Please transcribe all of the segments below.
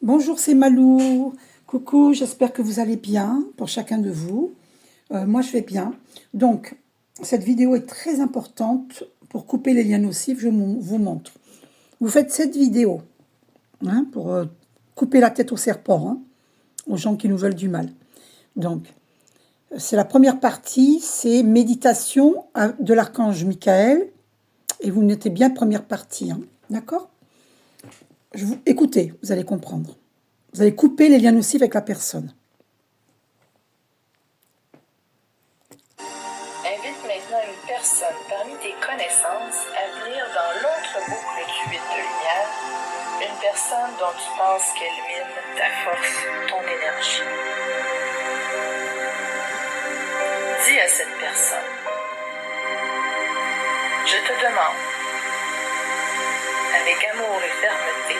Bonjour, c'est Malou. Coucou, j'espère que vous allez bien pour chacun de vous. Moi, je vais bien. Donc, cette vidéo est très importante pour couper les liens nocifs. Je vous montre. Vous faites cette vidéo pour couper la tête au serpent, aux gens qui nous veulent du mal. Donc, c'est la première partie, c'est méditation de l'archange Michael. Et vous notez bien première partie, d'accord? Écoutez, vous allez comprendre. Vous allez couper les liens nocifs avec la personne. Invite maintenant une personne parmi tes connaissances à venir dans l'autre boucle du 8 de lumière, une personne dont tu penses qu'elle mine ta force, ton énergie. Dis à cette personne, je te demande, avec amour et fermeté,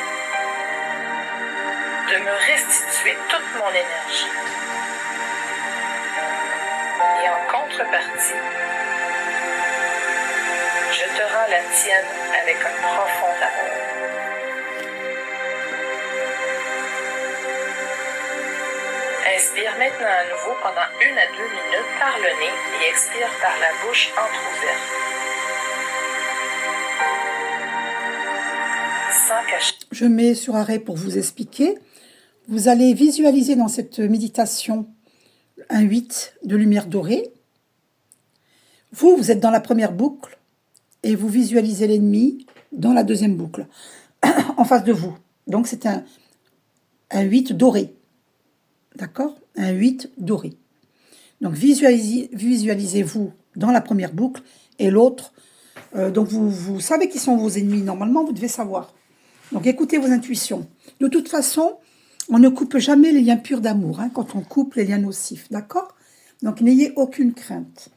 de me restituer toute mon énergie. Et en contrepartie, je te rends la tienne avec un profond amour. Inspire maintenant à nouveau pendant 1 à 2 minutes par le nez et expire par la bouche entrouverte. Sans cacher. Je mets sur arrêt pour vous expliquer. Vous allez visualiser dans cette méditation un 8 de lumière dorée. Vous êtes dans la première boucle et vous visualisez l'ennemi dans la deuxième boucle, en face de vous. Donc c'est un 8 doré. D'accord? Un 8 doré. Donc visualisez-vous dans la première boucle et l'autre. Donc vous savez qui sont vos ennemis. Normalement, vous devez savoir. Donc écoutez vos intuitions. De toute façon, on ne coupe jamais les liens purs d'amour quand on coupe les liens nocifs. D'accord? Donc n'ayez aucune crainte.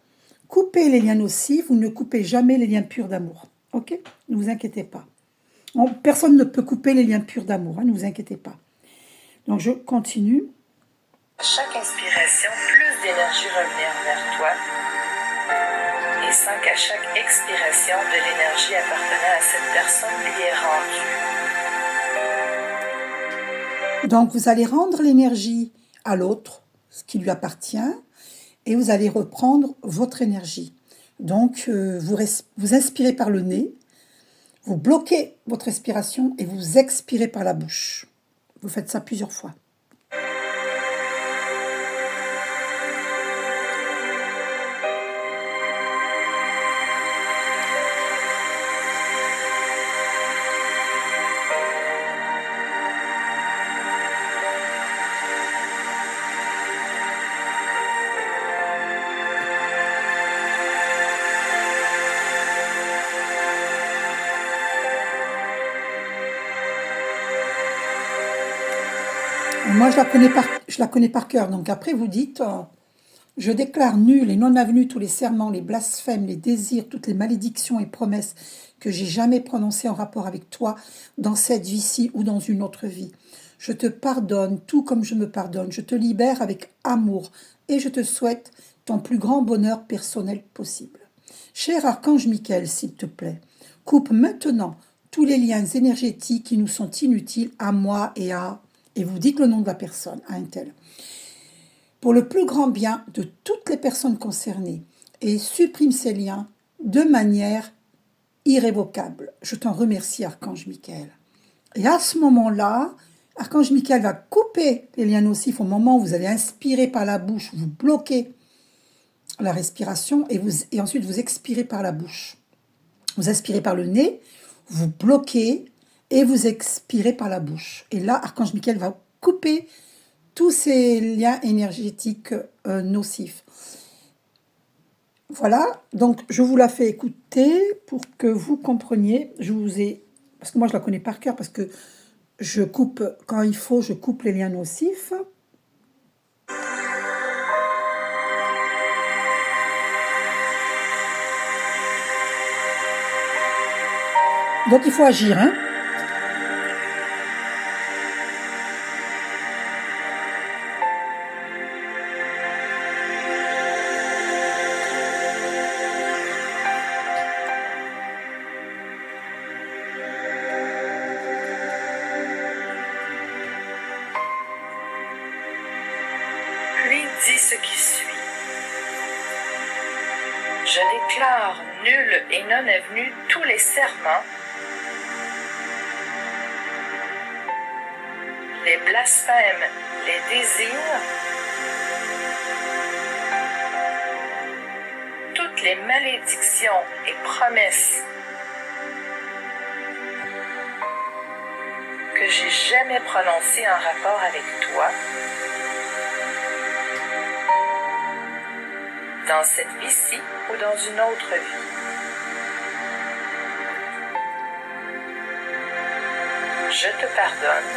Coupez les liens nocifs, vous ne coupez jamais les liens purs d'amour. Ok? Ne vous inquiétez pas. Personne ne peut couper les liens purs d'amour. Ne vous inquiétez pas. Donc je continue. À chaque inspiration, plus d'énergie revenir vers toi. Et sans qu'à chaque expiration de l'énergie appartenant à cette personne lui est rendue. Donc vous allez rendre l'énergie à l'autre, ce qui lui appartient, et vous allez reprendre votre énergie. Donc vous inspirez par le nez, vous bloquez votre respiration et vous expirez par la bouche. Vous faites ça plusieurs fois. Moi, je la connais par cœur. Donc après, vous dites, je déclare nul et non avenu tous les serments, les blasphèmes, les désirs, toutes les malédictions et promesses que j'ai jamais prononcées en rapport avec toi dans cette vie-ci ou dans une autre vie. Je te pardonne tout comme je me pardonne. Je te libère avec amour et je te souhaite ton plus grand bonheur personnel possible. Cher archange Michael, s'il te plaît, coupe maintenant tous les liens énergétiques qui nous sont inutiles à moi et à... Et vous dites le nom de la personne, à un tel. Pour le plus grand bien de toutes les personnes concernées et supprime ces liens de manière irrévocable. Je t'en remercie, Archange Michael. Et à ce moment-là, Archange Michael va couper les liens nocifs au moment où vous allez inspirer par la bouche, vous bloquez la respiration et ensuite vous expirez par la bouche. Vous inspirez par le nez, vous bloquez et vous expirez par la bouche. Et là, Archange Michael va couper tous ces liens énergétiques nocifs. Voilà, donc je vous la fais écouter pour que vous compreniez. Parce que moi je la connais par cœur, parce que je coupe, quand il faut, je coupe les liens nocifs. Donc il faut agir, dis ce qui suit. Je déclare nuls et non avenus tous les serments, les blasphèmes, les désirs, toutes les malédictions et promesses que j'ai jamais prononcées en rapport avec toi, dans cette vie-ci ou dans une autre vie. Je te pardonne,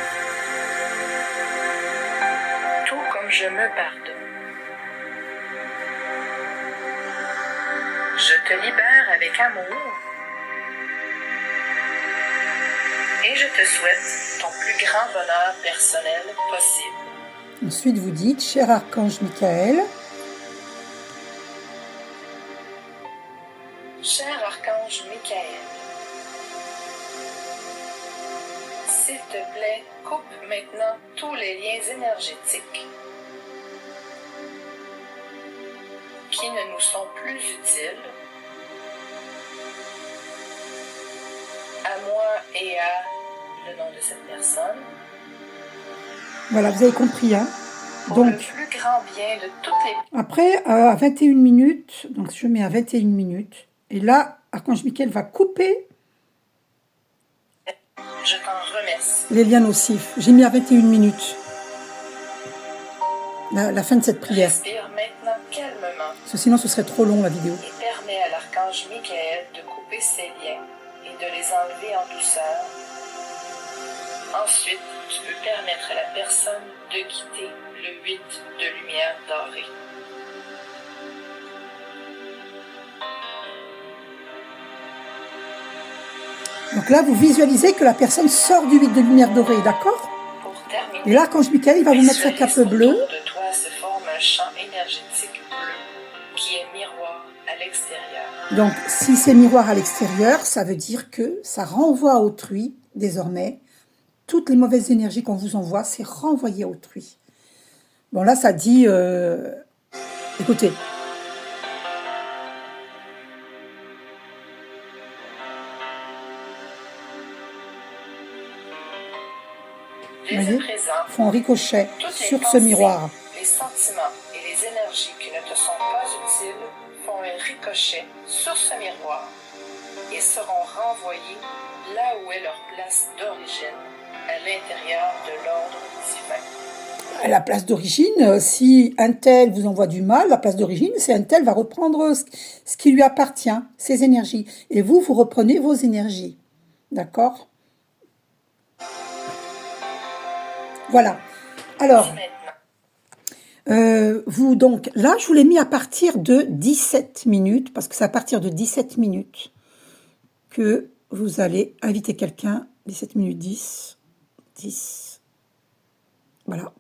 tout comme je me pardonne. Je te libère avec amour et je te souhaite ton plus grand bonheur personnel possible. Ensuite, vous dites, cher archange Michael, cher archange Michael, s'il te plaît, coupe maintenant tous les liens énergétiques qui ne nous sont plus utiles, à moi et à le nom de cette personne. voilà, vous avez compris, hein. Pour Donc, le plus grand bien de toutes les... après, à 21 minutes, donc je mets à 21 minutes, et là, archange Michael va couper Je t'en remercie. les liens nocifs. J'ai mis à 21 minutes la fin de cette prière. Respire maintenant calmement Parce que sinon, ce serait trop long, la vidéo. et permets à l'archange Michael de couper ses liens et de les enlever en douceur. Ensuite, tu peux permettre à la personne de quitter le 8 de lumière dorée. Donc là, vous visualisez que la personne sort du 8 de lumière dorée, d'accord? Pour terminer, Et là, l'archange Michael, il va vous mettre sa visualise cape bleue. autour de toi se forme un champ énergétique bleu qui est miroir à l'extérieur. Donc, si c'est miroir à l'extérieur, ça veut dire que ça renvoie à autrui, désormais. Toutes les mauvaises énergies qu'on vous envoie, c'est renvoyé à autrui. Bon, là, ça dit... écoutez. Dès Vous à voyez, présent, font un ricochet toutes les sur ce pensées, miroir. les sentiments et les énergies qui ne te sont pas utiles font un ricochet sur ce miroir et seront renvoyés là où est leur place d'origine, à l'intérieur de l'ordre divin. À la place d'origine, si un tel vous envoie du mal, la place d'origine, c'est un tel va reprendre ce qui lui appartient, ses énergies. Et vous, vous reprenez vos énergies. D'accord? Voilà. Alors, Maintenant, vous, donc, là, je vous l'ai mis à partir de 17 minutes, parce que c'est à partir de 17 minutes que vous allez inviter quelqu'un. 17 minutes 10. 10. Voilà.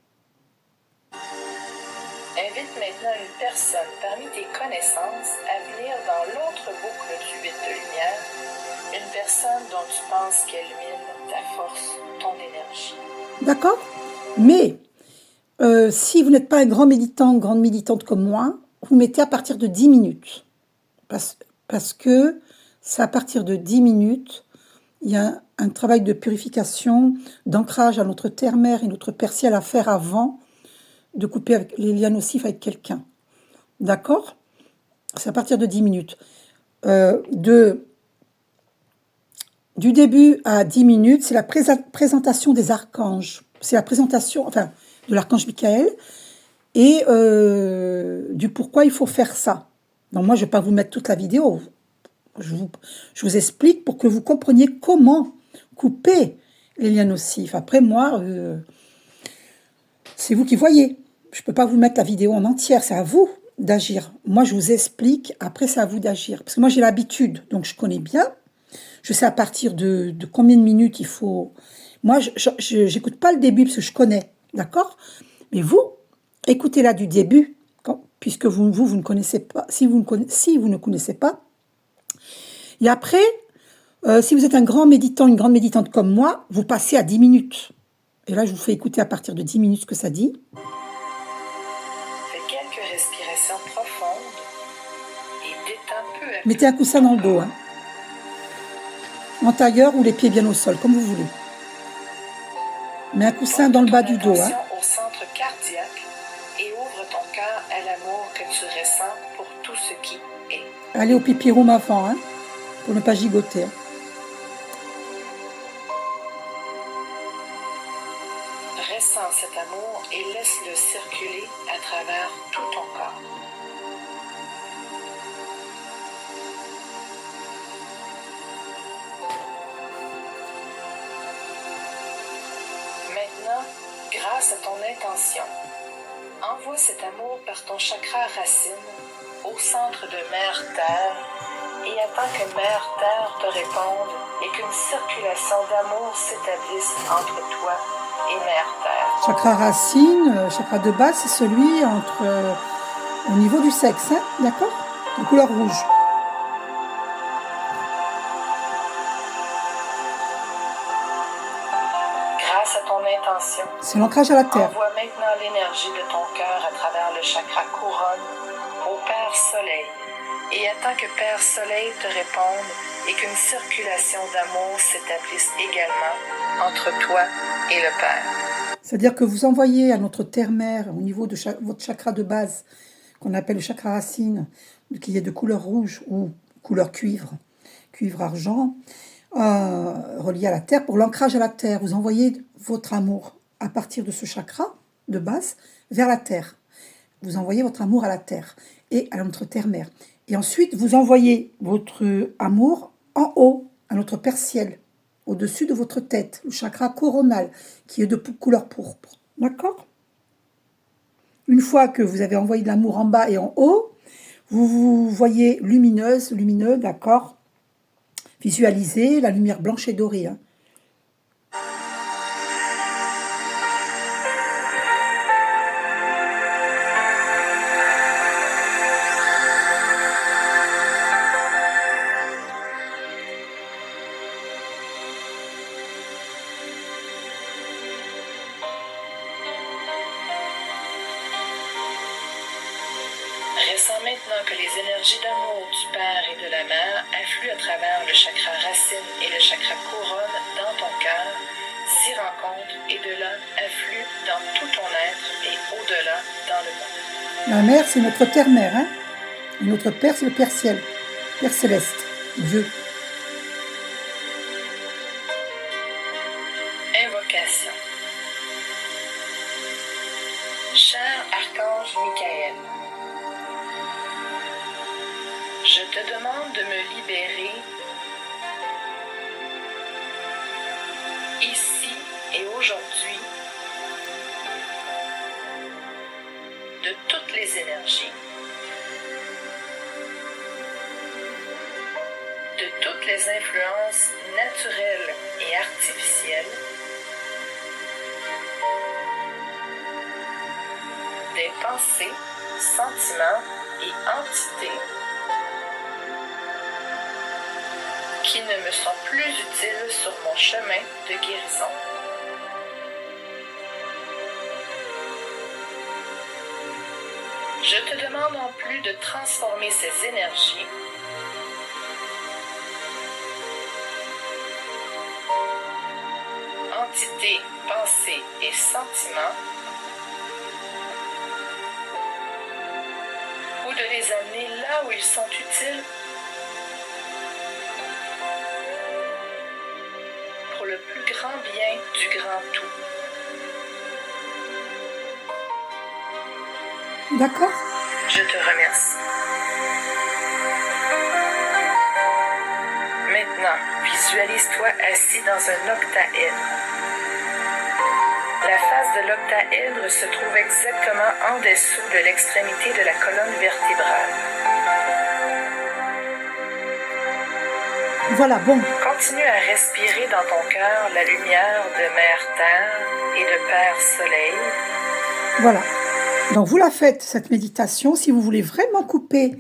invite maintenant une personne parmi tes connaissances à venir dans l'autre boucle du 8 de lumière, une personne dont tu penses qu'elle mine ta force, ton énergie. D'accord? Mais si vous n'êtes pas un grand méditant, grande méditante comme moi, vous mettez à partir de 10 minutes. Parce que c'est à partir de 10 minutes, il y a un travail de purification, d'ancrage à notre terre-mère et notre père ciel à faire avant de couper avec les liens nocifs avec quelqu'un. D'accord? C'est à partir de 10 minutes. Du début à 10 minutes, c'est la présentation des archanges. C'est la présentation, enfin, de l'archange Michael et du pourquoi il faut faire ça. Donc moi, je ne vais pas vous mettre toute la vidéo. Je vous explique pour que vous compreniez comment couper les liens nocifs. Après, moi, c'est vous qui voyez. Je ne peux pas vous mettre la vidéo en entière. C'est à vous d'agir. Moi, je vous explique. Après, c'est à vous d'agir. Parce que moi, j'ai l'habitude. Donc, je connais bien. Je sais à partir de combien de minutes il faut... Moi, je n'écoute pas le début parce que je connais. D'accord? Mais vous, écoutez-la du début. Puisque vous ne connaissez pas. Si vous ne connaissez pas. Et après, si vous êtes un grand méditant, une grande méditante comme moi, vous passez à 10 minutes. Et là, je vous fais écouter à partir de 10 minutes ce que ça dit. Fais quelques respiration profonde et détends peu à peu. Mettez un coussin dans le dos, hein. En tailleur ou les pieds bien au sol, comme vous voulez. Mais un coussin dans le bas du dos, hein. Attention au centre cardiaque et ouvre ton cœur à l'amour que tu ressens pour tout ce qui est. Allez au pipi room avant, hein, pour ne pas gigoter. Hein. Ressens cet amour et laisse-le circuler à travers tout ton corps. Maintenant, grâce à ton intention, envoie cet amour par ton chakra racine au centre de Mère Terre et attends que Mère Terre te réponde et qu'une circulation d'amour s'établisse entre toi et Mère Terre. Chakra racine, chakra de base, c'est celui au niveau du sexe, hein, d'accord? De couleur rouge. Grâce à ton intention, c'est l'ancrage à la terre. Envoie maintenant l'énergie de ton cœur à travers le chakra couronne au Père Soleil et attends que Père Soleil te réponde et qu'une circulation d'amour s'établisse également entre toi et le Père. C'est-à-dire que vous envoyez à notre terre-mère, au niveau de votre chakra de base, qu'on appelle le chakra racine, qui est de couleur rouge ou couleur cuivre argent, relié à la terre, pour l'ancrage à la terre. Vous envoyez votre amour à partir de ce chakra de base vers la terre. Vous envoyez votre amour à la terre et à notre terre-mère. Et ensuite, vous envoyez votre amour en haut, à notre Père Ciel, au-dessus de votre tête, le chakra coronal, qui est de couleur pourpre. D'accord? Une fois que vous avez envoyé de l'amour en bas et en haut, vous vous voyez lumineux, d'accord? Visualisez la lumière blanche et dorée. Hein. Ressens maintenant que les énergies d'amour du Père et de la Mère affluent à travers le chakra racine et le chakra couronne dans ton cœur, s'y rencontrent et de là affluent dans tout ton être et au-delà dans le monde. La mère, c'est notre terre-mère. Hein. Et notre Père, c'est le Père Ciel, Père Céleste, Dieu. Invocation. Cher Archange Michael, je te demande de me libérer ici et aujourd'hui de toutes les énergies, de toutes les influences naturelles et artificielles, des pensées, sentiments et entités qui ne me sont plus utiles sur mon chemin de guérison. Je te demande en plus de transformer ces énergies entités, pensées et sentiments ou de les amener là où ils sont utiles pour le plus grand bien du grand tout. D'accord? Je te remercie. Maintenant, visualise-toi assis dans un octaèdre. La face de l'octaèdre se trouve exactement en dessous de l'extrémité de la colonne vertébrale. Voilà, bon. Continue à respirer dans ton cœur la lumière de Mère Terre et de Père Soleil. Voilà. Donc, vous la faites, cette méditation, si vous voulez vraiment couper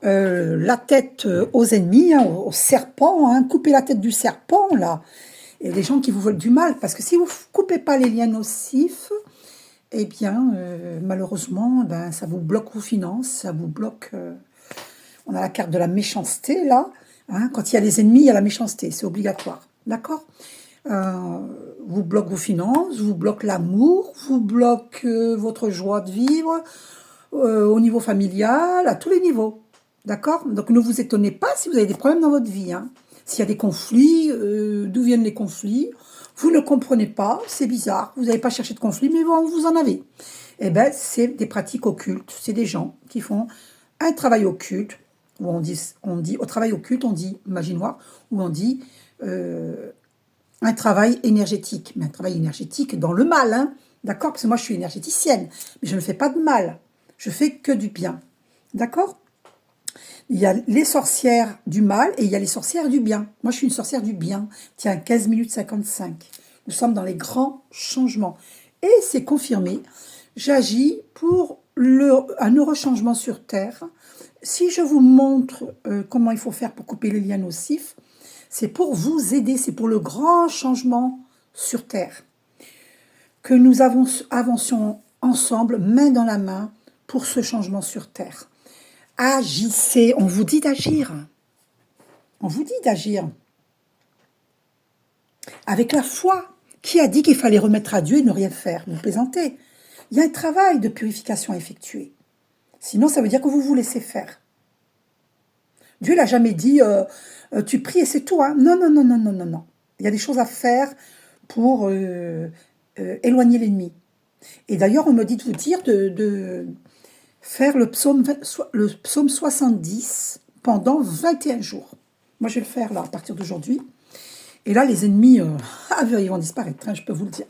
la tête aux ennemis, hein, aux serpents, hein, couper la tête du serpent, là, et les gens qui vous veulent du mal, parce que si vous ne coupez pas les liens nocifs, eh bien, malheureusement, ben, ça vous bloque vos finances, ça vous bloque... on a la carte de la méchanceté, là. Hein, quand il y a des ennemis, il y a la méchanceté, c'est obligatoire. D'accord? Vous bloque vos finances, vous bloque l'amour, vous bloque votre joie de vivre au niveau familial, à tous les niveaux. D'accord? Donc ne vous étonnez pas si vous avez des problèmes dans votre vie. Hein. S'il y a des conflits, d'où viennent les conflits? Vous ne comprenez pas, c'est bizarre, vous n'avez pas cherché de conflit, mais bon, vous en avez. Eh bien, c'est des pratiques occultes, c'est des gens qui font un travail occulte, où on dit au travail occulte, on dit magie noire, où on dit un travail énergétique, mais un travail énergétique dans le mal, hein, d'accord? Parce que moi, je suis énergéticienne, mais je ne fais pas de mal, je fais que du bien, d'accord? Il y a les sorcières du mal et il y a les sorcières du bien. Moi, je suis une sorcière du bien. Tiens, 15 minutes 55. Nous sommes dans les grands changements. Et c'est confirmé, j'agis pour un heureux changement sur Terre. Si je vous montre comment il faut faire pour couper les liens nocifs, c'est pour vous aider, c'est pour le grand changement sur Terre. Que nous avancions ensemble, main dans la main, pour ce changement sur Terre. Agissez, on vous dit d'agir. On vous dit d'agir. Avec la foi. Qui a dit qu'il fallait remettre à Dieu et ne rien faire? Vous plaisantez. Il y a un travail de purification à effectuer. Sinon, ça veut dire que vous vous laissez faire. Dieu l'a jamais dit tu pries et c'est tout. Hein. Non, non, non, non, non, non, non. Il y a des choses à faire pour éloigner l'ennemi. Et d'ailleurs, on me dit de vous dire de faire le psaume 70 pendant 21 jours. Moi, je vais le faire là, à partir d'aujourd'hui. Et là, les ennemis, ils vont disparaître, hein, je peux vous le dire.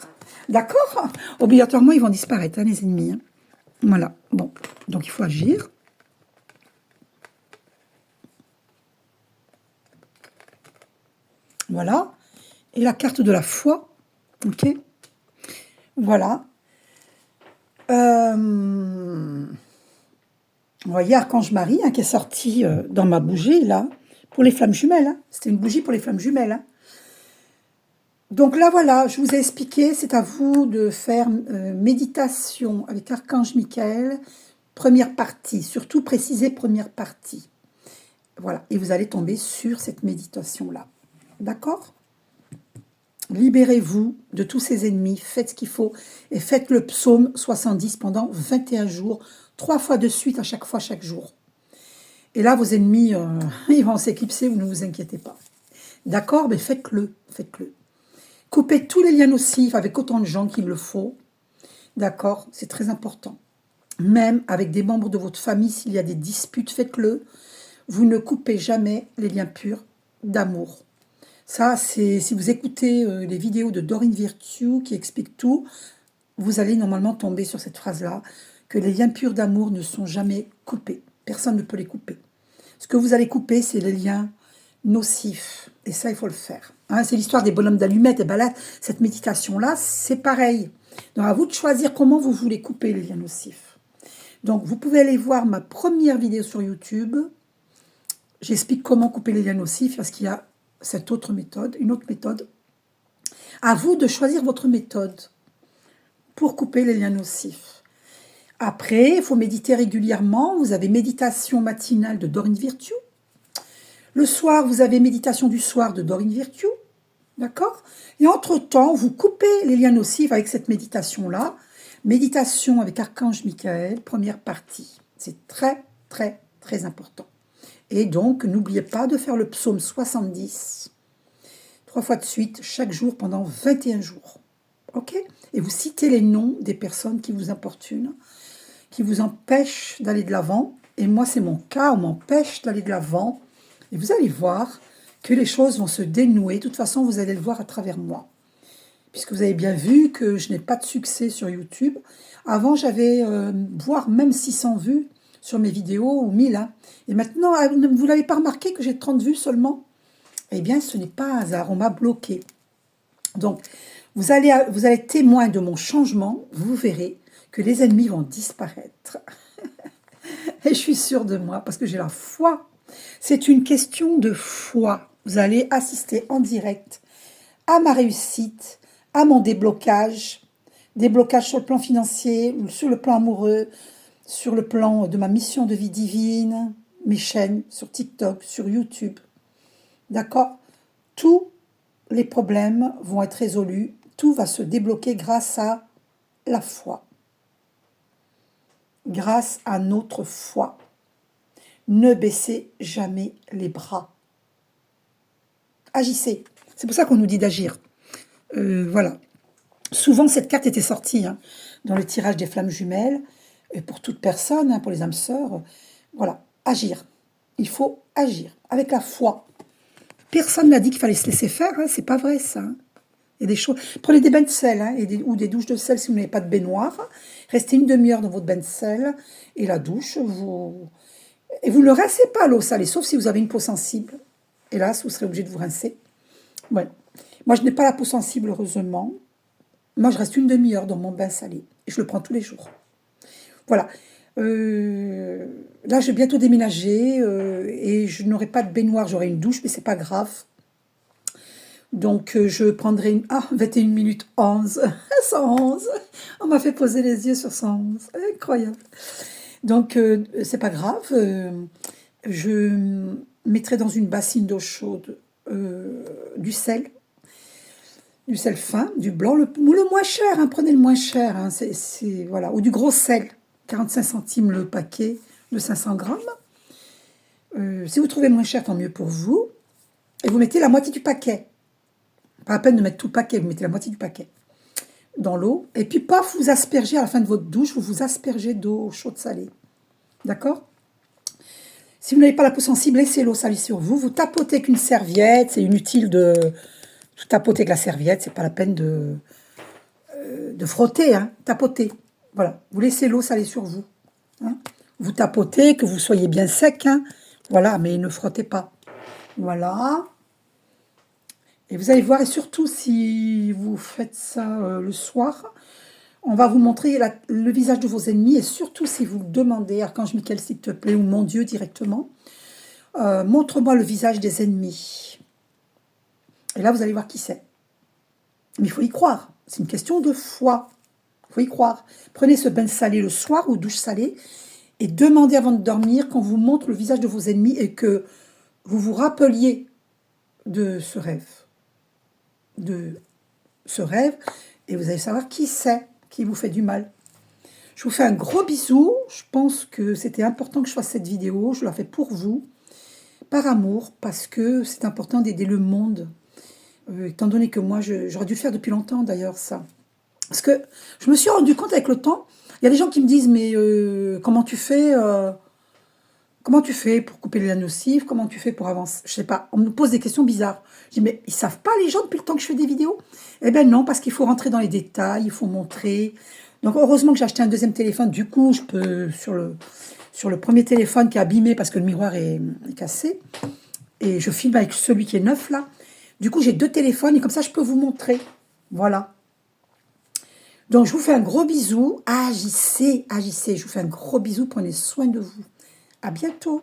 D'accord? Obligatoirement, ils vont disparaître, hein, les ennemis. Hein. Voilà. Bon, donc il faut agir. Voilà. Et la carte de la foi. OK? Voilà. Vous voyez Archange Marie hein, qui est sorti dans ma bougie, là, pour les flammes jumelles. Hein. C'était une bougie pour les flammes jumelles. Hein. Donc là, voilà, je vous ai expliqué, c'est à vous de faire méditation avec Archange Michael, première partie, surtout préciser première partie. Voilà, et vous allez tomber sur cette méditation-là. D'accord? Libérez-vous de tous ces ennemis, faites ce qu'il faut et faites le psaume 70 pendant 21 jours, 3 fois de suite à chaque fois, chaque jour. Et là, vos ennemis, ils vont s'éclipser, vous ne vous inquiétez pas. D'accord? Mais faites-le, faites-le. Coupez tous les liens nocifs avec autant de gens qu'il le faut. D'accord? C'est très important. Même avec des membres de votre famille, s'il y a des disputes, faites-le. Vous ne coupez jamais les liens purs d'amour. Ça, c'est si vous écoutez les vidéos de Dorine Virtue qui expliquent tout, vous allez normalement tomber sur cette phrase-là, que les liens purs d'amour ne sont jamais coupés. Personne ne peut les couper. Ce que vous allez couper, c'est les liens nocifs. Et ça, il faut le faire. Hein, c'est l'histoire des bonhommes d'allumettes. Et ben là, cette méditation-là, c'est pareil. Donc, à vous de choisir comment vous voulez couper les liens nocifs. Donc, vous pouvez aller voir ma première vidéo sur YouTube. J'explique comment couper les liens nocifs parce qu'il y a cette autre méthode, une autre méthode. À vous de choisir votre méthode pour couper les liens nocifs. Après, il faut méditer régulièrement. Vous avez méditation matinale de Dorine Virtue. Le soir, vous avez méditation du soir de Dorine Virtue. D'accord? Et entre-temps, vous coupez les liens nocifs avec cette méditation-là. Méditation avec Archange Michael, première partie. C'est très, très, très important. Et donc, n'oubliez pas de faire le psaume 70, 3 fois de suite, chaque jour, pendant 21 jours. OK? Et vous citez les noms des personnes qui vous importunent, qui vous empêchent d'aller de l'avant. Et moi, c'est mon cas, on m'empêche d'aller de l'avant. Et vous allez voir que les choses vont se dénouer. De toute façon, vous allez le voir à travers moi. Puisque vous avez bien vu que je n'ai pas de succès sur YouTube. Avant, j'avais voire même 600 vues sur mes vidéos, ou 1000. Hein. Et maintenant, vous n'avez pas remarqué que j'ai 30 vues seulement? Eh bien, ce n'est pas un hasard, on m'a bloqué. Donc, vous allez être témoin de mon changement. Vous verrez que les ennemis vont disparaître. Et je suis sûre de moi, parce que j'ai la foi. C'est une question de foi. Vous allez assister en direct à ma réussite, à mon déblocage des blocages sur le plan financier, sur le plan amoureux, sur le plan de ma mission de vie divine, mes chaînes sur TikTok, sur YouTube. D'accord? Tous les problèmes vont être résolus, tout va se débloquer grâce à la foi. Grâce à notre foi. Ne baissez jamais les bras. Agissez. C'est pour ça qu'on nous dit d'agir. Voilà. Souvent, cette carte était sortie dans le tirage des flammes jumelles. Et pour toute personne, pour les âmes sœurs. Voilà. Agir. Il faut agir avec la foi. Personne n'a dit qu'il fallait se laisser faire. C'est pas vrai, ça. Il y a des choses. Prenez des bains de sel ou des douches de sel si vous n'avez pas de baignoire. Restez une demi-heure dans votre bain de sel. Et la douche, et vous ne le rincez pas, l'eau salée, sauf si vous avez une peau sensible. Hélas, vous serez obligé de vous rincer. Ouais. Moi, je n'ai pas la peau sensible, heureusement. Moi, je reste une demi-heure dans mon bain salé. Et je le prends tous les jours. Voilà. Là, je vais bientôt déménager. Et je n'aurai pas de baignoire. J'aurai une douche, mais c'est pas grave. Donc, je prendrai 21 minutes 11. 111. On m'a fait poser les yeux sur 111. Incroyable. Donc, c'est pas grave. Je mettrai dans une bassine d'eau chaude du sel fin, du blanc, le moins cher, prenez le moins cher, voilà, ou du gros sel, 45 centimes le paquet de 500 grammes. Si vous trouvez moins cher, tant mieux pour vous. Et vous mettez la moitié du paquet. Pas la peine de mettre tout le paquet, vous mettez la moitié du paquet dans l'eau. Et puis, paf, vous aspergez à la fin de votre douche, vous aspergez d'eau chaude salée. D'accord ? Si vous n'avez pas la peau sensible, laissez l'eau salée sur vous. Vous tapotez avec une serviette. C'est inutile de tapoter avec la serviette. C'est pas la peine de frotter. Tapoter. Voilà. Vous laissez l'eau salée sur vous. Vous tapotez, que vous soyez bien sec. Voilà, mais ne frottez pas. Voilà. Et vous allez voir, et surtout si vous faites ça le soir, on va vous montrer le visage de vos ennemis, et surtout si vous demandez, Archange Michael, s'il te plaît, ou mon Dieu directement, montre-moi le visage des ennemis. Et là, vous allez voir qui c'est. Mais il faut y croire. C'est une question de foi. Il faut y croire. Prenez ce bain salé le soir ou douche salée et demandez avant de dormir qu'on vous montre le visage de vos ennemis et que vous vous rappeliez de ce rêve. Et vous allez savoir qui c'est qui vous fait du mal. Je vous fais un gros bisou. Je pense que c'était important que je fasse cette vidéo. Je la fais pour vous, par amour, parce que c'est important d'aider le monde. Étant donné que moi, j'aurais dû le faire depuis longtemps d'ailleurs, ça. Parce que je me suis rendu compte avec le temps, il y a des gens qui me disent, mais comment tu fais pour couper les liens nocifs? Comment tu fais pour avancer? Je sais pas, on me pose des questions bizarres. Je dis, mais ils savent pas les gens depuis le temps que je fais des vidéos? Eh bien non, parce qu'il faut rentrer dans les détails, il faut montrer. Donc heureusement que j'ai acheté un deuxième téléphone, du coup je peux, sur le premier téléphone qui est abîmé parce que le miroir est cassé, et je filme avec celui qui est neuf là. Du coup j'ai deux téléphones et comme ça je peux vous montrer. Voilà. Donc je vous fais un gros bisou, agissez, je vous fais un gros bisou, prenez soin de vous. À bientôt.